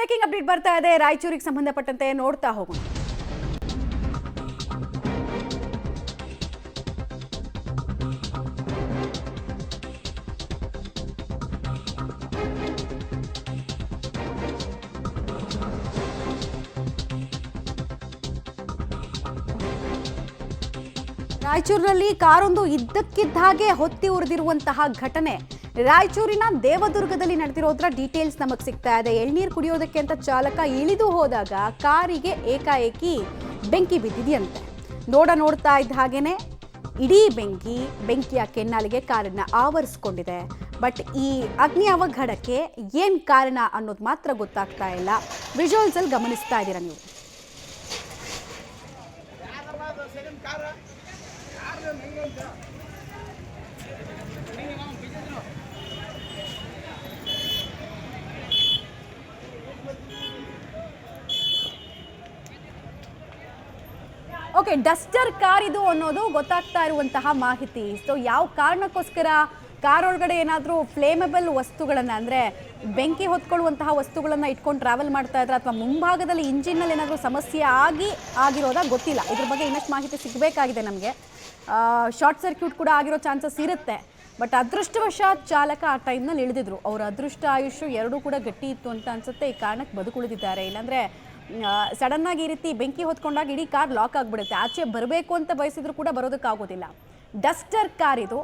Breaking update ಬರ್ತಾ ಇದೆ ರಾಯಚೂರಿಗೆ ಸಂಬಂಧಪಟ್ಟಂತೆ ನೋಡ್ತಾ ಹೋಗೋಣ. ರಾಯಚೂರಿನಲ್ಲಿ ಕಾರೊಂದು ಇದ್ದಕ್ಕಿದ್ದ ಹಾಗೆ ಹೊತ್ತಿ ಉರಿದಿರುವಂತಹ ಘಟನೆ ರಾಯಚೂರಿನ ದೇವದುರ್ಗದಲ್ಲಿ ನಡೆದಿರೋದ್ರ ಡೀಟೇಲ್ಸ್ ನಮಗೆ ಸಿಗ್ತಾ ಇದೆ. ಎಳ್ನೀರು ಕುಡಿಯೋದಕ್ಕೆ ಅಂತ ಚಾಲಕ ಇಳಿದು ಹೋದಾಗ ಕಾರಿಗೆ ಏಕಾಏಕಿ ಬೆಂಕಿ ಬಿದ್ದಿದೆಯಂತೆ. ನೋಡ್ತಾ ಇದ್ದ ಹಾಗೇನೆ ಇಡೀ ಬೆಂಕಿಯ ಕೆನ್ನಾಲಿಗೆ ಕಾರನ್ನ ಆವರಿಸ್ಕೊಂಡಿದೆ. ಬಟ್ ಈ ಅಗ್ನಿ ಅವಘಡಕ್ಕೆ ಏನ್ ಕಾರಣ ಅನ್ನೋದು ಮಾತ್ರ ಗೊತ್ತಾಗ್ತಾ ಇಲ್ಲ. ವಿಜುವಲ್ಸ್ ಅಲ್ಲಿ ಗಮನಿಸ್ತಾ ಇದ್ದೀರಾ ನೀವು. ಓಕೆ, ಡಸ್ಟರ್ ಕಾರ್ ಇದು ಅನ್ನೋದು ಗೊತ್ತಾಗ್ತಾ ಇರುವಂತಹ ಮಾಹಿತಿ. ಸೊ ಯಾವ ಕಾರಣಕ್ಕೋಸ್ಕರ ಕಾರ್ ಒಳಗಡೆ ಏನಾದರೂ ಫ್ಲೇಮಬಲ್ ವಸ್ತುಗಳನ್ನು ಅಂದರೆ ಬೆಂಕಿ ಹೊತ್ಕೊಳ್ಳುವಂತಹ ವಸ್ತುಗಳನ್ನು ಇಟ್ಕೊಂಡು ಟ್ರಾವೆಲ್ ಮಾಡ್ತಾ ಇದ್ರೆ ಅಥವಾ ಮುಂಭಾಗದಲ್ಲಿ ಇಂಜಿನ್ನಲ್ಲಿ ಏನಾದರೂ ಸಮಸ್ಯೆ ಆಗಿರೋದಾ ಗೊತ್ತಿಲ್ಲ. ಇದ್ರ ಬಗ್ಗೆ ಇನ್ನಷ್ಟು ಮಾಹಿತಿ ಸಿಗಬೇಕಾಗಿದೆ ನಮಗೆ. ಶಾರ್ಟ್ ಸರ್ಕ್ಯೂಟ್ ಕೂಡ ಆಗಿರೋ ಚಾನ್ಸಸ್ ಇರುತ್ತೆ. ಬಟ್ ಅದೃಷ್ಟವಶಾತ್ ಚಾಲಕ ಆ ಟೈಮ್ನಲ್ಲಿ ಇಳಿದಿದ್ರು. ಅವರ ಅದೃಷ್ಟ ಆಯುಷು ಎರಡೂ ಕೂಡ ಗಟ್ಟಿ ಇತ್ತು ಅಂತ ಅನ್ಸುತ್ತೆ. ಈ ಕಾರಣಕ್ಕೆ ಬದುಕುಳಿದಿದ್ದಾರೆ. ಇಲ್ಲಾಂದರೆ ಸಡನ್ನಾಗಿ ಈ ರೀತಿ ಬೆಂಕಿ ಹೊತ್ಕೊಂಡಾಗ ಇಡೀ ಕಾರ್ ಲಾಕ್ ಆಗಿಬಿಡುತ್ತೆ. ಆಚೆ ಬರಬೇಕು ಅಂತ ಬಯಸಿದ್ರು ಕೂಡ ಬರೋದಕ್ಕಾಗೋದಿಲ್ಲ. ಡಸ್ಟರ್ ಕಾರ್ ಇದು.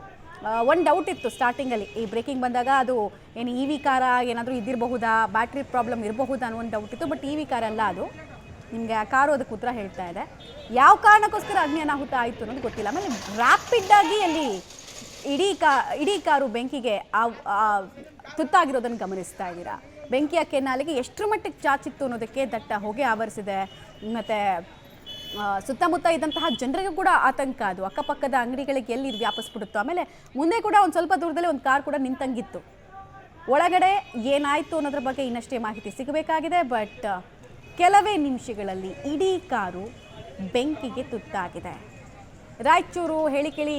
ಒಂದು ಡೌಟ್ ಇತ್ತು ಸ್ಟಾರ್ಟಿಂಗಲ್ಲಿ ಈ ಬ್ರೇಕಿಂಗ್ ಬಂದಾಗ, ಅದು ಏನು ಇ ವಿ ಕಾರ ಏನಾದರೂ ಇದ್ದಿರಬಹುದಾ, ಬ್ಯಾಟ್ರಿ ಪ್ರಾಬ್ಲಮ್ ಇರಬಹುದಾ ಅನ್ನೋ ಒಂದು ಡೌಟ್ ಇತ್ತು. ಬಟ್ ಇ ವಿ ಕಾರ್ ಅಲ್ಲ ಅದು. ನಿಮಗೆ ಆ ಕಾರು ಅದಕ್ಕೆ ಉತ್ತರ ಹೇಳ್ತಾ ಇದೆ. ಯಾವ ಕಾರಣಕ್ಕೋಸ್ಕರ ಅಗ್ನಿ ಅನಾಹುತ ಆಯಿತು ಅನ್ನೋದು ಗೊತ್ತಿಲ್ಲ. ಆಮೇಲೆ ರ್ಯಾಪಿಡ್ಡಾಗಿ ಅಲ್ಲಿ ಇಡೀ ಕಾರು ಬೆಂಕಿಗೆ ತುತ್ತಾಗಿರೋದನ್ನು ಗಮನಿಸ್ತಾ ಇದ್ದೀರಾ. ಬೆಂಕಿಯ ಕೆನ್ನಾಲಿಗೆ ಎಷ್ಟರ ಮಟ್ಟಿಗೆ ಚಾಚಿತ್ತು ಅನ್ನೋದಕ್ಕೆ ದಟ್ಟ ಹೊಗೆ ಆವರಿಸಿದೆ. ಮತ್ತು ಸುತ್ತಮುತ್ತ ಇದ್ದಂತಹ ಜನರಿಗೂ ಕೂಡ ಆತಂಕ. ಅದು ಅಕ್ಕಪಕ್ಕದ ಅಂಗಡಿಗಳಿಗೆ ಎಲ್ಲಿ ಇದು ವ್ಯಾಪಿಸ್ಬಿಡುತ್ತೋ. ಆಮೇಲೆ ಮುಂದೆ ಕೂಡ ಒಂದು ಸ್ವಲ್ಪ ದೂರದಲ್ಲಿ ಒಂದು ಕಾರ್ ಕೂಡ ನಿಂತಂಗಿತ್ತು. ಒಳಗಡೆ ಏನಾಯಿತು ಅನ್ನೋದ್ರ ಬಗ್ಗೆ ಇನ್ನಷ್ಟೇ ಮಾಹಿತಿ ಸಿಗಬೇಕಾಗಿದೆ. ಬಟ್ ಕೆಲವೇ ನಿಮಿಷಗಳಲ್ಲಿ ಇಡೀ ಕಾರು ಬೆಂಕಿಗೆ ತುತ್ತಾಗಿದೆ. ರಾಯಚೂರು ಹೇಳಿ ಕೇಳಿ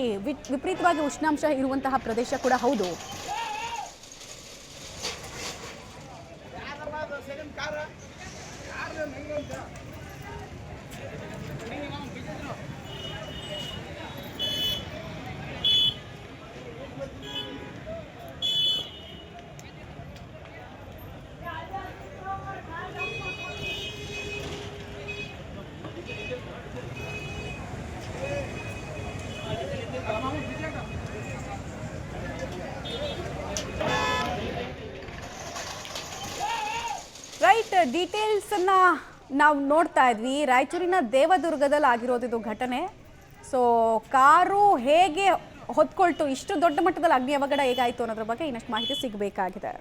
ವಿಪರೀತವಾಗಿ ಉಷ್ಣಾಂಶ ಇರುವಂತಹ ಪ್ರದೇಶ ಕೂಡ ಹೌದು. ರೈಟ್, ಡೀಟೇಲ್ಸನ್ನು ನಾವು ನೋಡ್ತಾ ಇದ್ವಿ. ರಾಯಚೂರಿನ ದೇವದುರ್ಗದಲ್ಲಿ ಆಗಿರೋದು ಇದು ಘಟನೆ. ಸೊ ಕಾರು ಹೇಗೆ ಹೊತ್ಕೊಳ್ತು, ಇಷ್ಟು ದೊಡ್ಡ ಮಟ್ಟದಲ್ಲಿ ಅಗ್ನಿ ಅವಘಡ ಹೇಗಾಯಿತು ಅನ್ನೋದ್ರ ಬಗ್ಗೆ ಇನ್ನಷ್ಟು ಮಾಹಿತಿ ಸಿಗಬೇಕಾಗಿದೆ.